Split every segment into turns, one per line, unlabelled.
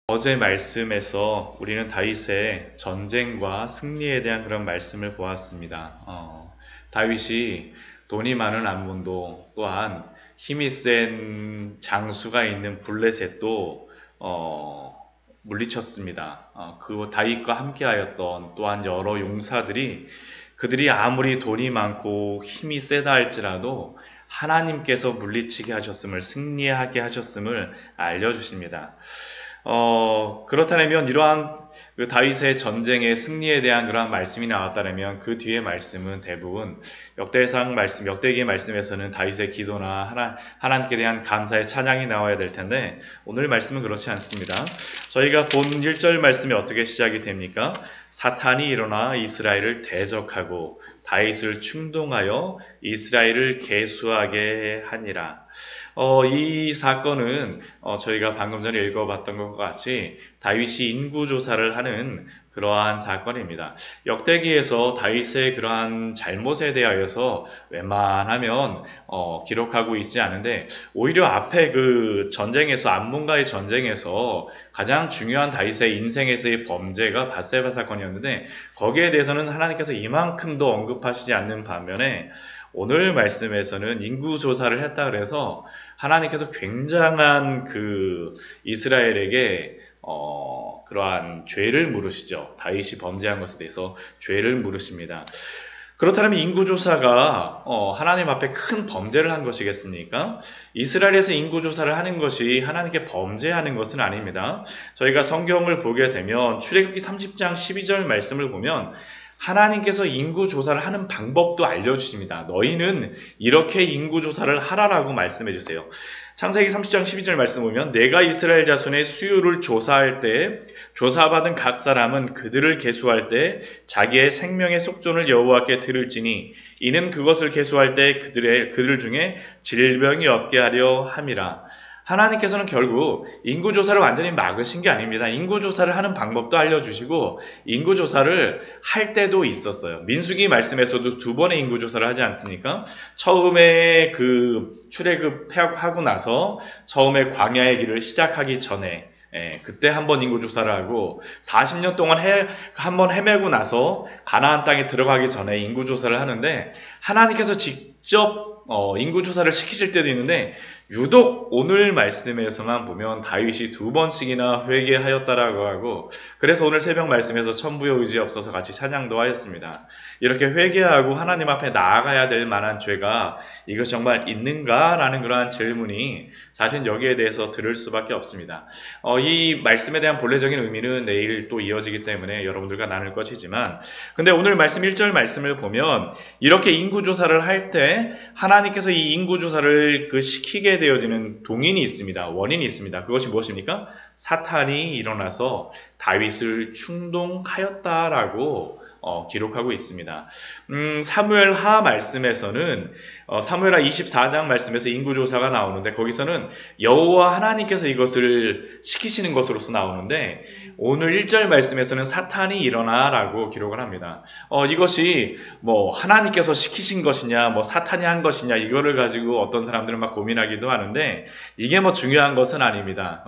어제 말씀에서 우리는 다윗의 전쟁과 승리에 대한 그런 말씀을 보았습니다. 다윗이 돈이 많은 암몬도 또한 힘이 센 장수가 있는 블레셋도 물리쳤습니다. 그 다윗과 함께하였던 또한 여러 용사들이 그들이 아무리 돈이 많고 힘이 세다 할지라도 하나님께서 물리치게 하셨음을 승리하게 하셨음을 알려주십니다. 그렇다면 이러한 그 다윗의 전쟁의 승리에 대한 그러한 말씀이 나왔다면 그 뒤의 말씀은 대부분 역대상 말씀, 역대기의 말씀에서는 다윗의 기도나 하나님께 대한 감사의 찬양이 나와야 될 텐데 오늘 말씀은 그렇지 않습니다. 저희가 본 1절 말씀이 어떻게 시작이 됩니까? 사탄이 일어나 이스라엘을 대적하고 다윗을 충동하여 이스라엘을 계수하게 하니라. 이 사건은 저희가 방금 전에 읽어봤던 것과 같이 다윗이 인구조사를 하는 그러한 사건입니다. 역대기에서 다윗의 그러한 잘못에 대하여서 웬만하면 기록하고 있지 않은데 오히려 앞에 그 전쟁에서 암몬과의 전쟁에서 가장 중요한 다윗의 인생에서의 범죄가 밧세바 사건이었는데 거기에 대해서는 하나님께서 이만큼도 언급하시지 않는 반면에 오늘 말씀에서는 인구조사를 했다 그래서 하나님께서 굉장한 그 이스라엘에게 그러한 죄를 물으시죠. 다윗이 범죄한 것에 대해서 죄를 물으십니다. 그렇다면 인구조사가 하나님 앞에 큰 범죄를 한 것이겠습니까? 이스라엘에서 인구조사를 하는 것이 하나님께 범죄하는 것은 아닙니다. 저희가 성경을 보게 되면 출애굽기 30장 12절 말씀을 보면 하나님께서 인구조사를 하는 방법도 알려주십니다. 너희는 이렇게 인구조사를 하라라고 말씀해 주세요. 창세기 30장 12절 말씀 보면 내가 이스라엘 자손의 수요를 조사할 때 조사받은 각 사람은 그들을 계수할 때 자기의 생명의 속존을 여호와께 들을지니 이는 그것을 계수할 때 그들 중에 질병이 없게 하려 함이라. 하나님께서는 결국 인구조사를 완전히 막으신 게 아닙니다. 인구조사를 하는 방법도 알려주시고 인구조사를 할 때도 있었어요. 민수기 말씀에서도 2번의 인구조사를 하지 않습니까? 처음에 그 출애굽하고 나서 처음에 광야의 길을 시작하기 전에 그때 한번 인구조사를 하고 40년 동안 한번 헤매고 나서 가나안 땅에 들어가기 전에 인구조사를 하는데 하나님께서 직접 인구조사를 시키실 때도 있는데 유독 오늘 말씀에서만 보면 다윗이 2번씩이나 회개하였다라고 하고 그래서 오늘 새벽 말씀에서 천부의 의지 없어서 같이 찬양도 하였습니다. 이렇게 회개하고 하나님 앞에 나아가야 될 만한 죄가 이것 정말 있는가라는 그러한 질문이 사실 여기에 대해서 들을 수밖에 없습니다. 이 말씀에 대한 본래적인 의미는 내일 또 이어지기 때문에 여러분들과 나눌 것이지만 근데 오늘 말씀 1절 말씀을 보면 이렇게 인구조사를 할 때 하나님께서 이 인구조사를 시키게 되어지는 동인이 있습니다. 원인이 있습니다. 그것이 무엇입니까? 사탄이 일어나서 다윗을 충동하였다라고 기록하고 있습니다. 사무엘하 말씀에서는 사무엘하 24장 말씀에서 인구조사가 나오는데 거기서는 여호와 하나님께서 이것을 시키시는 것으로서 나오는데 오늘 1절 말씀에서는 사탄이 일어나라고 기록을 합니다. 이것이 뭐 하나님께서 시키신 것이냐 뭐 사탄이 한 것이냐 이거를 가지고 어떤 사람들은 막 고민하기도 하는데 이게 뭐 중요한 것은 아닙니다.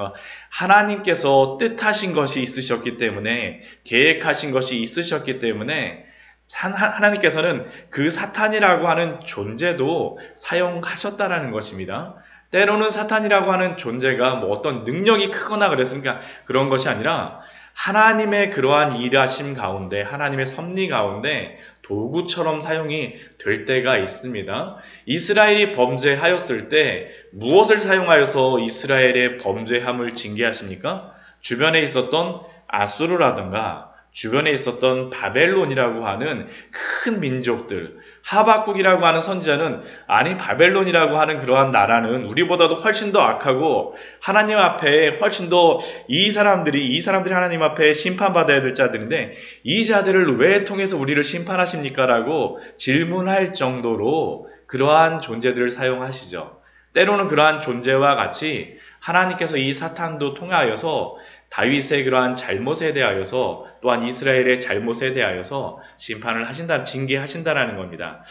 하나님께서 뜻하신 것이 있으셨기 때문에 계획하신 것이 있으셨기 때문에 하나님께서는 그 사탄이라고 하는 존재도 사용하셨다라는 것입니다. 때로는 사탄이라고 하는 존재가 뭐 어떤 능력이 크거나 그랬으니까 그런 것이 아니라 하나님의 그러한 일하심 가운데 하나님의 섭리 가운데 도구처럼 사용이 될 때가 있습니다. 이스라엘이 범죄하였을 때 무엇을 사용하여서 이스라엘의 범죄함을 징계하십니까? 주변에 있었던 아수르라든가 주변에 있었던 바벨론이라고 하는 큰 민족들, 하박국이라고 하는 선지자는 아니 바벨론이라고 하는 그러한 나라는 우리보다도 훨씬 더 악하고 하나님 앞에 훨씬 더 이 사람들이 하나님 앞에 심판받아야 될 자들인데 이 자들을 왜 통해서 우리를 심판하십니까? 라고 질문할 정도로 그러한 존재들을 사용하시죠. 때로는 그러한 존재와 같이 하나님께서 이 사탄도 통하여서 다윗의 그러한 잘못에 대하여서 또한 이스라엘의 잘못에 대하여서 심판을 하신다, 징계하신다라는 겁니다.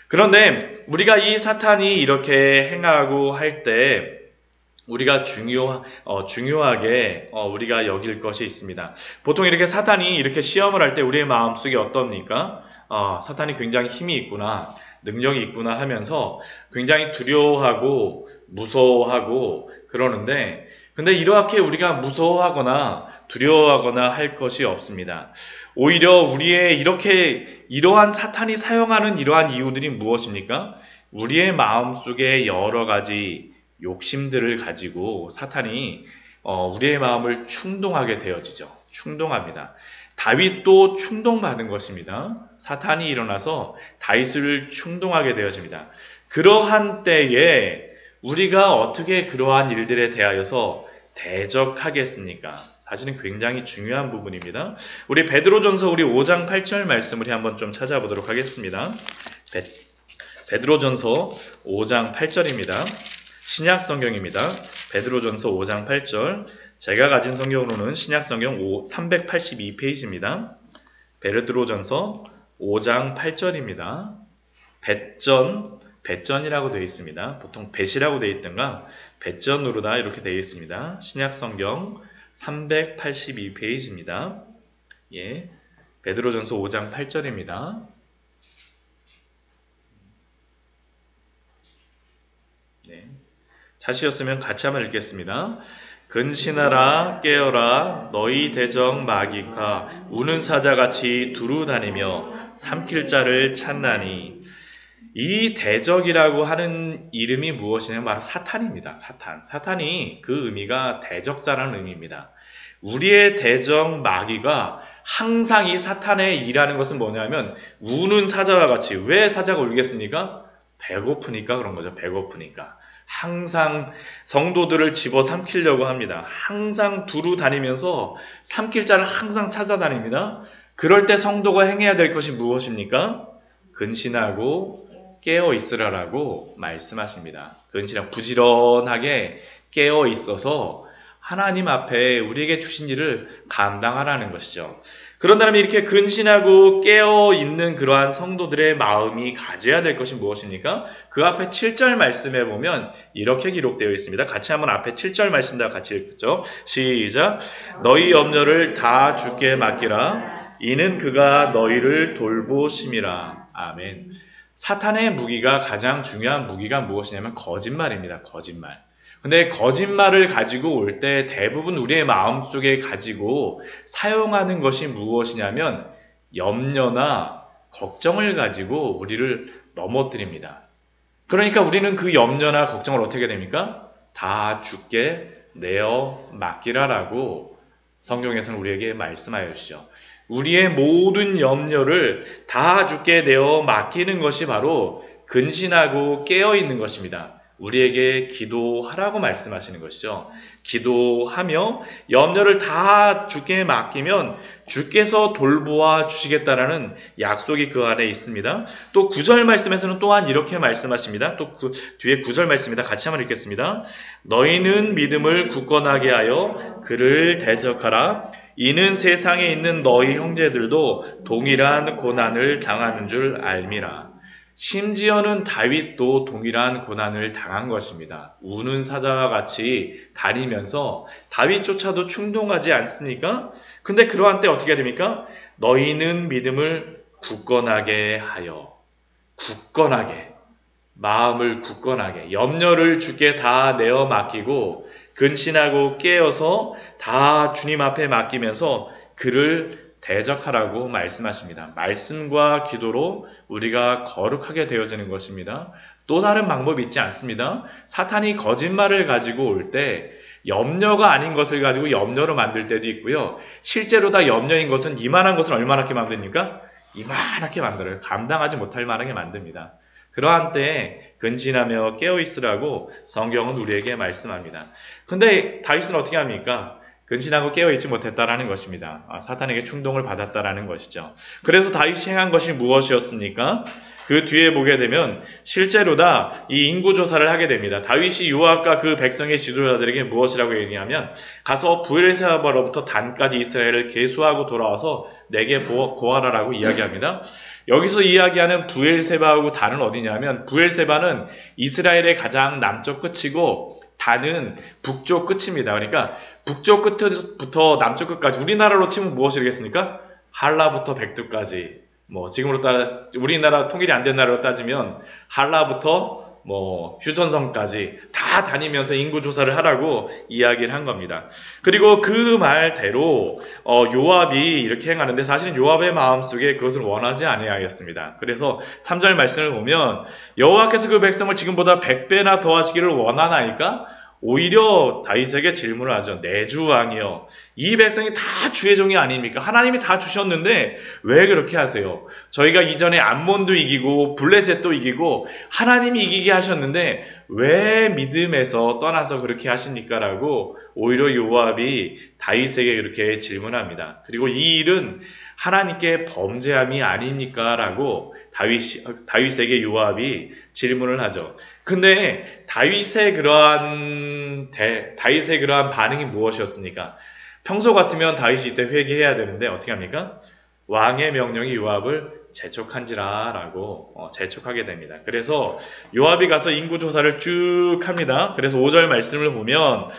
그런데 우리가 이 사탄이 이렇게 행하고 할 때 우리가 중요하게 우리가 여길 것이 있습니다. 보통 이렇게 사탄이 이렇게 시험을 할 때 우리의 마음속에 어떻습니까? 사탄이 굉장히 힘이 있구나, 능력이 있구나 하면서 굉장히 두려워하고 무서워하고 그러는데, 근데 이렇게 우리가 무서워하거나 두려워하거나 할 것이 없습니다. 오히려 우리의 이러한 사탄이 사용하는 이러한 이유들이 무엇입니까? 우리의 마음속에 여러 가지 욕심들을 가지고 사탄이 우리의 마음을 충동하게 되어지죠. 충동합니다. 다윗도 충동받은 것입니다. 사탄이 일어나서 다윗을 충동하게 되어집니다. 그러한 때에 우리가 어떻게 그러한 일들에 대하여서 대적하겠습니까? 사실은 굉장히 중요한 부분입니다. 우리 베드로전서 우리 5장 8절 말씀을 한번 좀 찾아보도록 하겠습니다. 베드로전서 5장 8절입니다. 신약 성경입니다. 베드로전서 5장 8절. 제가 가진 성경으로는 신약 성경 382페이지입니다. 베드로전서 5장 8절입니다. 배전이라고 되어 있습니다. 보통 배시라고 되어 있던가 배전으로다 이렇게 되어 있습니다. 신약 성경 382페이지입니다. 예, 베드로전서 5장 8절입니다. 네. 찾으셨으면 같이 한번 읽겠습니다. 근신하라 깨어라 너희 대적 마귀가 우는 사자같이 두루 다니며 삼킬 자를 찾나니. 이 대적이라고 하는 이름이 무엇이냐면 바로 사탄입니다. 사탄이 그 의미가 대적자라는 의미입니다. 우리의 대적 마귀가 항상 이 사탄의 일하는 것은 뭐냐면 우는 사자와 같이. 왜 사자가 울겠습니까? 배고프니까 그런 거죠. 배고프니까. 항상 성도들을 집어 삼키려고 합니다. 항상 두루 다니면서 삼킬 자를 항상 찾아다닙니다. 그럴 때 성도가 행해야 될 것이 무엇입니까? 근신하고 깨어 있으라라고 말씀하십니다. 근신하고 부지런하게 깨어 있어서 하나님 앞에 우리에게 주신 일을 감당하라는 것이죠. 그런다면 이렇게 근신하고 깨어있는 그러한 성도들의 마음이 가져야 될 것이 무엇입니까? 그 앞에 7절 말씀에 보면 이렇게 기록되어 있습니다. 같이 한번 앞에 7절 말씀과 같이 읽죠. 시작. 너희 염려를 다 주께 맡기라. 이는 그가 너희를 돌보심이라. 아멘. 사탄의 무기가 가장 중요한 무기가 무엇이냐면 거짓말입니다. 거짓말. 근데 거짓말을 가지고 올 때 대부분 우리의 마음속에 가지고 사용하는 것이 무엇이냐면 염려나 걱정을 가지고 우리를 넘어뜨립니다. 그러니까 우리는 그 염려나 걱정을 어떻게 됩니까? 다 주께 내어 맡기라라고 성경에서는 우리에게 말씀하여 주시죠. 우리의 모든 염려를 다 주께 내어 맡기는 것이 바로 근신하고 깨어있는 것입니다. 우리에게 기도하라고 말씀하시는 것이죠. 기도하며 염려를 다 주께 맡기면 주께서 돌보아 주시겠다라는 약속이 그 안에 있습니다. 또 9절 말씀에서는 또한 이렇게 말씀하십니다. 또 뒤에 9절 말씀입니다. 같이 한번 읽겠습니다. 너희는 믿음을 굳건하게 하여 그를 대적하라. 이는 세상에 있는 너희 형제들도 동일한 고난을 당하는 줄 알미라. 심지어는 다윗도 동일한 고난을 당한 것입니다. 우는 사자와 같이 다니면서 다윗조차도 충동하지 않습니까? 근데 그러한 때 어떻게 됩니까? 너희는 믿음을 굳건하게 하여, 굳건하게, 마음을 굳건하게, 염려를 주께 다 내어 맡기고 근신하고 깨어서 다 주님 앞에 맡기면서 그를 대적하라고 말씀하십니다. 말씀과 기도로 우리가 거룩하게 되어지는 것입니다. 또 다른 방법이 있지 않습니다. 사탄이 거짓말을 가지고 올 때 염려가 아닌 것을 가지고 염려로 만들 때도 있고요. 실제로 다 염려인 것은 이만한 것을 얼마나게 만듭니까? 이만하게 만들어요. 감당하지 못할 만하게 만듭니다. 그러한 때에 근신하며 깨어있으라고 성경은 우리에게 말씀합니다. 근데 다윗은 어떻게 합니까? 근신하고 깨어있지 못했다라는 것입니다. 사탄에게 충동을 받았다라는 것이죠. 그래서 다윗이 행한 것이 무엇이었습니까? 그 뒤에 보게 되면 실제로 다 이 인구조사를 하게 됩니다. 다윗이 요압과 그 백성의 지도자들에게 무엇이라고 얘기하면 가서 브엘세바로부터 단까지 이스라엘을 계수하고 돌아와서 내게 고하라라고 이야기합니다. 여기서 이야기하는 브엘세바하고 단은 어디냐면 브엘세바는 이스라엘의 가장 남쪽 끝이고 다는 북쪽 끝입니다. 그러니까 북쪽 끝부터 남쪽 끝까지 우리나라로 치면 무엇이겠습니까? 한라부터 백두까지. 뭐 지금으로 우리나라 통일이 안 된 나라로 따지면 한라부터 뭐 휴전선까지 다 다니면서 인구 조사를 하라고 이야기를 한 겁니다. 그리고 그 말대로 요압이 이렇게 행하는데 사실은 요압의 마음속에 그것을 원하지 아니하였습니다. 그래서 3절 말씀을 보면 여호와께서 그 백성을 지금보다 100배나 더하시기를 원하나이까? 오히려 다윗에게 질문을 하죠. 내 주 왕이여, 이 백성이 다 주의 종이 아닙니까? 하나님이 다 주셨는데 왜 그렇게 하세요? 저희가 이전에 암몬도 이기고 블레셋도 이기고 하나님이 이기게 하셨는데 왜 믿음에서 떠나서 그렇게 하십니까? 라고 오히려 요압이 다윗에게 그렇게 질문합니다. 그리고 이 일은 하나님께 범죄함이 아닙니까? 라고 다윗에게 요압이 질문을 하죠. 근데 다윗의 그러한 반응이 무엇이었습니까? 평소 같으면 다윗이 이때 회개해야 되는데 어떻게 합니까? 왕의 명령이 요압을 재촉한지라 라고 재촉하게 됩니다. 그래서 요압이 가서 인구조사를 쭉 합니다. 그래서 5절 말씀을 보면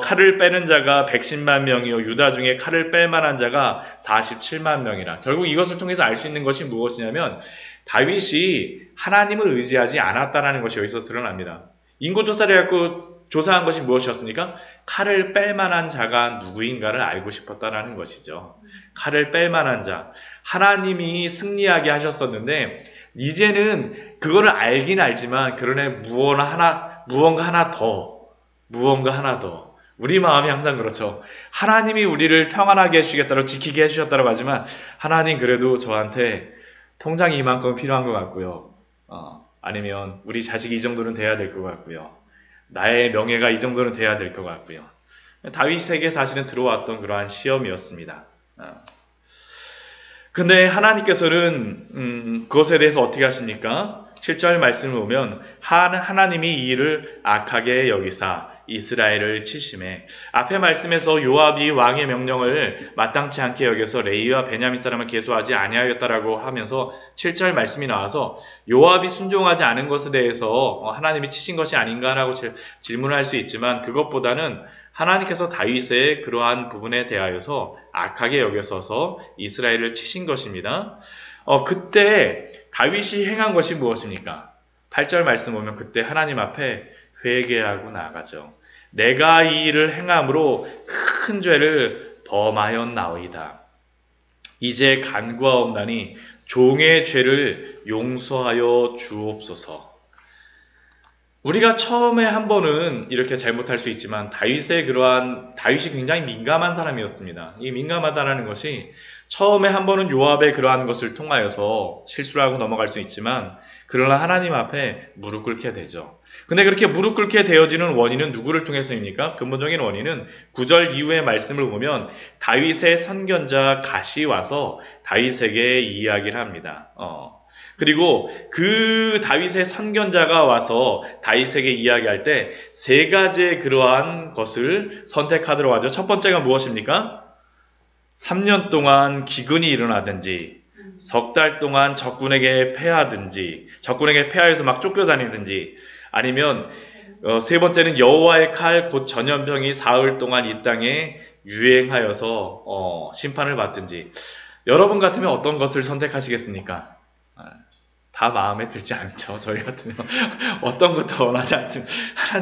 칼을 빼는 자가 110만 명이요 유다 중에 칼을 뺄 만한 자가 47만 명이라. 결국 이것을 통해서 알 수 있는 것이 무엇이냐면 다윗이 하나님을 의지하지 않았다는 것이 여기서 드러납니다. 인구조사를 해갖고 조사한 것이 무엇이었습니까? 칼을 뺄 만한 자가 누구인가를 알고 싶었다는 것이죠. 칼을 뺄 만한 자. 하나님이 승리하게 하셨었는데 이제는 그거를 알긴 알지만 그러네 무언가 하나 더. 우리 마음이 항상 그렇죠. 하나님이 우리를 평안하게 해주시겠다고 지키게 해주셨다고 하지만 하나님 그래도 저한테 통장이 이만큼 필요한 것 같고요. 아니면 우리 자식이 이 정도는 돼야 될 것 같고요. 나의 명예가 이 정도는 돼야 될 것 같고요. 다윗에게 사실은 들어왔던 그러한 시험이었습니다. 근데 하나님께서는 그것에 대해서 어떻게 하십니까? 7절 말씀을 보면 하나님이 이 일을 악하게 여기사 이스라엘을 치심해. 앞의 말씀에서 요압이 왕의 명령을 마땅치 않게 여겨서 레위와 베냐민 사람을 계수하지 아니하였다라고 하면서 7절 말씀이 나와서 요압이 순종하지 않은 것에 대해서 하나님이 치신 것이 아닌가라고 질문할 수 있지만 그것보다는 하나님께서 다윗의 그러한 부분에 대하여서 악하게 여겨서서 이스라엘을 치신 것입니다. 그때 다윗이 행한 것이 무엇입니까? 8절 말씀 보면 그때 하나님 앞에 회개하고 나아가죠. 내가 이 일을 행함으로 큰 죄를 범하였나이다. 이제 간구하옵나니 종의 죄를 용서하여 주옵소서. 우리가 처음에 한 번은 이렇게 잘못할 수 있지만 다윗이 굉장히 민감한 사람이었습니다. 이 민감하다는 것이 처음에 한 번은 요압의 그러한 것을 통하여서 실수를 하고 넘어갈 수 있지만 그러나 하나님 앞에 무릎 꿇게 되죠. 근데 그렇게 무릎 꿇게 되어지는 원인은 누구를 통해서입니까? 근본적인 원인은 9절 이후의 말씀을 보면 다윗의 선견자 갓이 와서 다윗에게 이야기를 합니다. 그리고 그 다윗의 선견자가 와서 다윗에게 이야기할 때 세 가지의 그러한 것을 선택하도록 하죠. 첫 번째가 무엇입니까? 3년 동안 기근이 일어나든지 석 달 동안 적군에게 패해서 막 쫓겨다니든지 아니면 세 번째는 여호와의 칼 곧 전염병이 사흘 동안 이 땅에 유행하여서 심판을 받든지. 여러분 같으면 어떤 것을 선택하시겠습니까? 다 마음에 들지 않죠. 저희 같으면 어떤 것도 원하지 않습니다.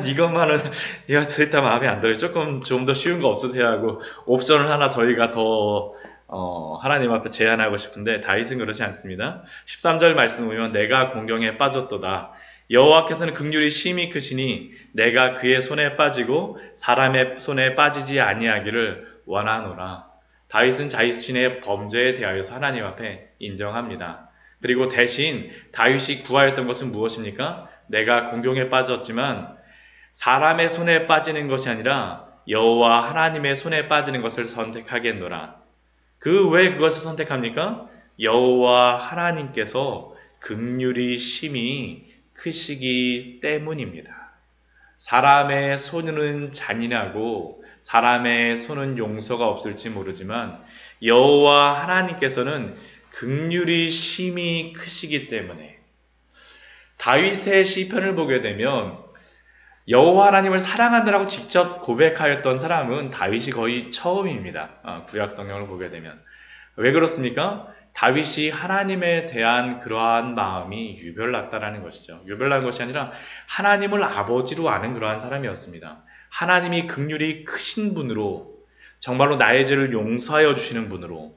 이것만은 이거 절대 마음에 안 들어요. 좀 더 쉬운 거 없으세요 하고 옵션을 하나 저희가 더 하나님 앞에 제안하고 싶은데 다윗은 그렇지 않습니다. 13절 말씀 보면 내가 공경에 빠졌도다. 여호와께서는 긍휼이 심히 크시니 내가 그의 손에 빠지고 사람의 손에 빠지지 아니하기를 원하노라. 다윗은 자신의 범죄에 대하여서 하나님 앞에 인정합니다. 그리고 대신 다윗이 구하였던 것은 무엇입니까? 내가 공경에 빠졌지만 사람의 손에 빠지는 것이 아니라 여호와 하나님의 손에 빠지는 것을 선택하겠노라. 왜 그것을 선택합니까? 여호와 하나님께서 긍휼이 심히 크시기 때문입니다. 사람의 손은 잔인하고 사람의 손은 용서가 없을지 모르지만 여호와 하나님께서는 긍휼이 심히 크시기 때문에 다윗의 시편을 보게 되면 여호와 하나님을 사랑한다라고 직접 고백하였던 사람은 다윗이 거의 처음입니다. 구약 성경을 보게 되면. 왜 그렇습니까? 다윗이 하나님에 대한 그러한 마음이 유별났다라는 것이죠. 유별난 것이 아니라 하나님을 아버지로 아는 그러한 사람이었습니다. 하나님이 긍휼이 크신 분으로, 정말로 나의 죄를 용서하여 주시는 분으로,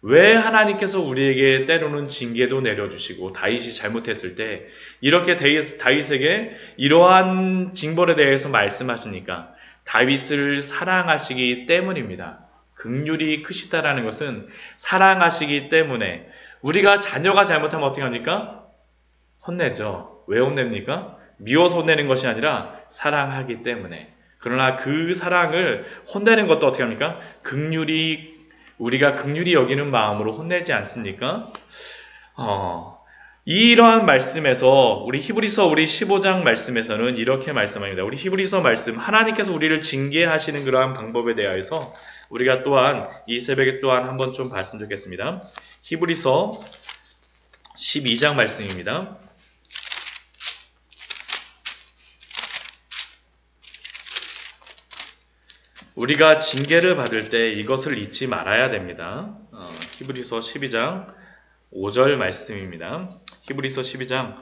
왜 하나님께서 우리에게 때로는 징계도 내려주시고 다윗이 잘못했을 때 이렇게 다윗에게 이러한 징벌에 대해서 말씀하시니까 다윗을 사랑하시기 때문입니다. 긍휼이 크시다라는 것은 사랑하시기 때문에. 우리가 자녀가 잘못하면 어떻게 합니까? 혼내죠. 왜 혼냅니까? 미워서 혼내는 것이 아니라 사랑하기 때문에. 그러나 그 사랑을 혼내는 것도 어떻게 합니까? 우리가 긍휼히 여기는 마음으로 혼내지 않습니까? 이러한 말씀에서 우리 히브리서 15장 말씀에서는 이렇게 말씀합니다. 우리 히브리서 말씀, 하나님께서 우리를 징계하시는 그러한 방법에 대하여서 우리가 또한 이 새벽에 또한 한번 좀 봤으면 좋겠습니다. 히브리서 12장 말씀입니다. 우리가 징계를 받을 때 이것을 잊지 말아야 됩니다. 히브리서 12장 5절 말씀입니다. 히브리서 12장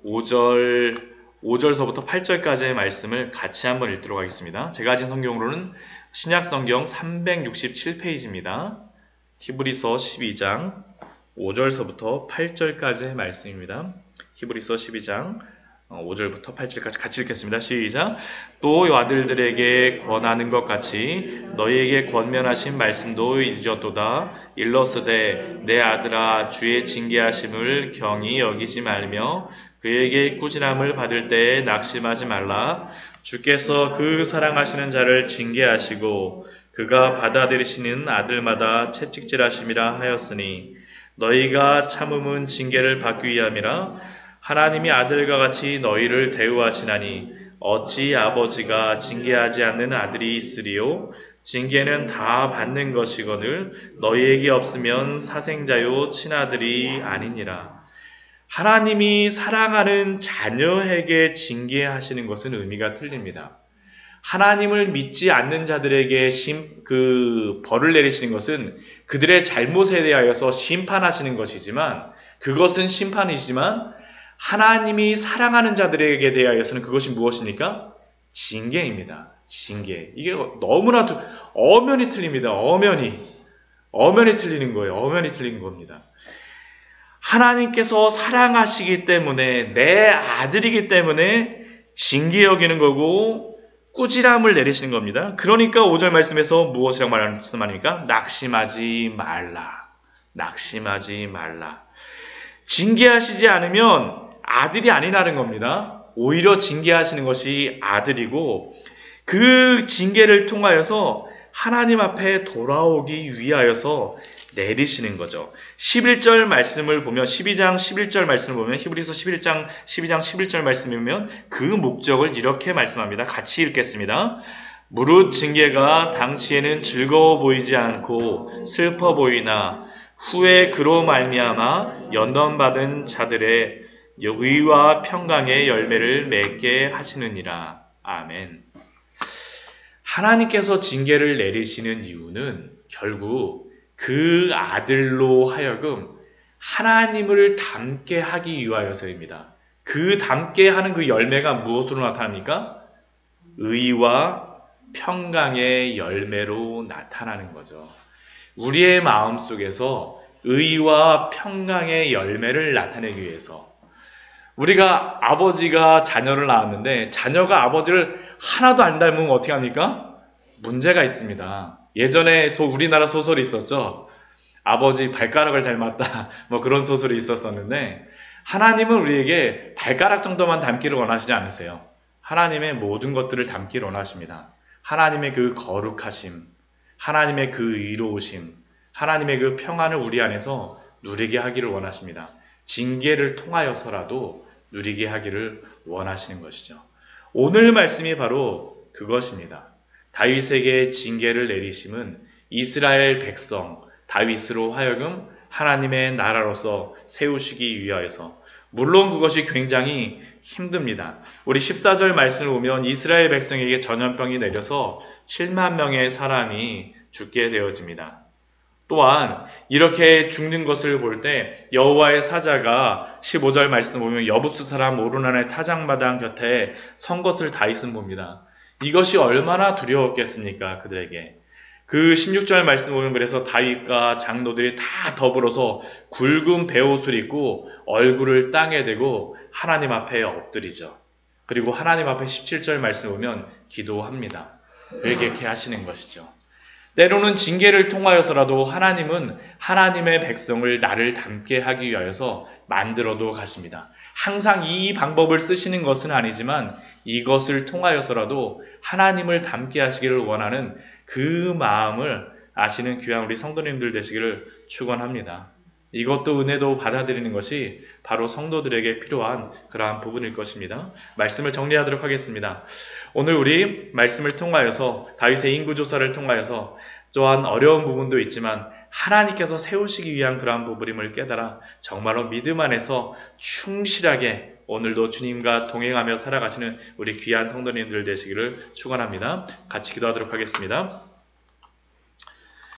5절서부터 8절까지의 말씀을 같이 한번 읽도록 하겠습니다. 제가 가진 성경으로는 신약성경 367페이지입니다. 히브리서 12장 5절서부터 8절까지의 말씀입니다. 히브리서 12장 5절부터 8절까지 같이 읽겠습니다. 시작. 또 아들들에게 권하는 것 같이 너희에게 권면하신 말씀도 잊었도다. 일러스되 내 아들아 주의 징계하심을 경히 여기지 말며 그에게 꾸지람을 받을 때에 낙심하지 말라. 주께서 그 사랑하시는 자를 징계하시고 그가 받아들이시는 아들마다 채찍질하심이라 하였으니 너희가 참음은 징계를 받기 위함이라. 하나님이 아들과 같이 너희를 대우하시나니 어찌 아버지가 징계하지 않는 아들이 있으리요? 징계는 다 받는 것이거늘 너희에게 없으면 사생자요 친아들이 아니니라. 하나님이 사랑하는 자녀에게 징계하시는 것은 의미가 틀립니다. 하나님을 믿지 않는 자들에게 벌을 내리시는 것은 그들의 잘못에 대하여서 심판하시는 것이지만, 그것은 심판이지만 하나님이 사랑하는 자들에게 대하여서는 그것이 무엇입니까? 징계입니다. 징계. 이게 너무나도 엄연히 틀립니다. 엄연히 틀리는 거예요. 엄연히 틀린 겁니다. 하나님께서 사랑하시기 때문에, 내 아들이기 때문에 징계 여기는 거고 꾸지람을 내리시는 겁니다. 그러니까 5절 말씀에서 무엇이라고 말씀하니까? 낙심하지 말라. 낙심하지 말라. 징계하시지 않으면 아들이 아니라는 겁니다. 오히려 징계하시는 것이 아들이고, 그 징계를 통하여서 하나님 앞에 돌아오기 위하여서 내리시는 거죠. 11절 말씀을 보면, 12장 11절 말씀을 보면, 히브리서 12장 11절 말씀을 보면 그 목적을 이렇게 말씀합니다. 같이 읽겠습니다. 무릇 징계가 당시에는 즐거워 보이지 않고 슬퍼 보이나 후에 그로 말미암아 연단받은 자들의 의와 평강의 열매를 맺게 하시느니라. 아멘. 하나님께서 징계를 내리시는 이유는 결국 그 아들로 하여금 하나님을 닮게 하기 위하여서입니다. 그 닮게 하는 그 열매가 무엇으로 나타납니까? 의와 평강의 열매로 나타나는 거죠. 우리의 마음 속에서 의와 평강의 열매를 나타내기 위해서, 우리가 아버지가 자녀를 낳았는데 자녀가 아버지를 하나도 안 닮으면 어떻게 합니까? 문제가 있습니다. 예전에 우리나라 소설이 있었죠. 아버지 발가락을 닮았다. 뭐 그런 소설이 있었었는데, 하나님은 우리에게 발가락 정도만 닮기를 원하시지 않으세요. 하나님의 모든 것들을 닮기를 원하십니다. 하나님의 그 거룩하심, 하나님의 그 의로우심, 하나님의 그 평안을 우리 안에서 누리게 하기를 원하십니다. 징계를 통하여서라도 누리게 하기를 원하시는 것이죠. 오늘 말씀이 바로 그것입니다. 다윗에게 징계를 내리심은 이스라엘 백성 다윗으로 하여금 하나님의 나라로서 세우시기 위하여서, 물론 그것이 굉장히 힘듭니다. 우리 14절 말씀을 보면 이스라엘 백성에게 전염병이 내려서 7만 명의 사람이 죽게 되어집니다. 또한 이렇게 죽는 것을 볼 때 여호와의 사자가 15절 말씀 보면 여부스 사람 오르난의 타작마당 곁에 선 것을 다윗은 봅니다. 이것이 얼마나 두려웠겠습니까? 그들에게. 그 16절 말씀 보면 그래서 다윗과 장로들이 다 더불어서 굵은 베옷을 입고 얼굴을 땅에 대고 하나님 앞에 엎드리죠. 그리고 하나님 앞에 17절 말씀 보면 기도합니다. 왜 이렇게 하시는 것이죠? 때로는 징계를 통하여서라도 하나님은 하나님의 백성을 나를 닮게 하기 위하여서 만들어도 가십니다. 항상 이 방법을 쓰시는 것은 아니지만 이것을 통하여서라도 하나님을 닮게 하시기를 원하는 그 마음을 아시는 귀한 우리 성도님들 되시기를 축원합니다. 이것도 은혜도 받아들이는 것이 바로 성도들에게 필요한 그러한 부분일 것입니다. 말씀을 정리하도록 하겠습니다. 오늘 우리 말씀을 통하여서 다윗의 인구조사를 통하여서 또한 어려운 부분도 있지만 하나님께서 세우시기 위한 그러한 부분임을 깨달아 정말로 믿음 안에서 충실하게 오늘도 주님과 동행하며 살아가시는 우리 귀한 성도님들 되시기를 축원합니다. 같이 기도하도록 하겠습니다.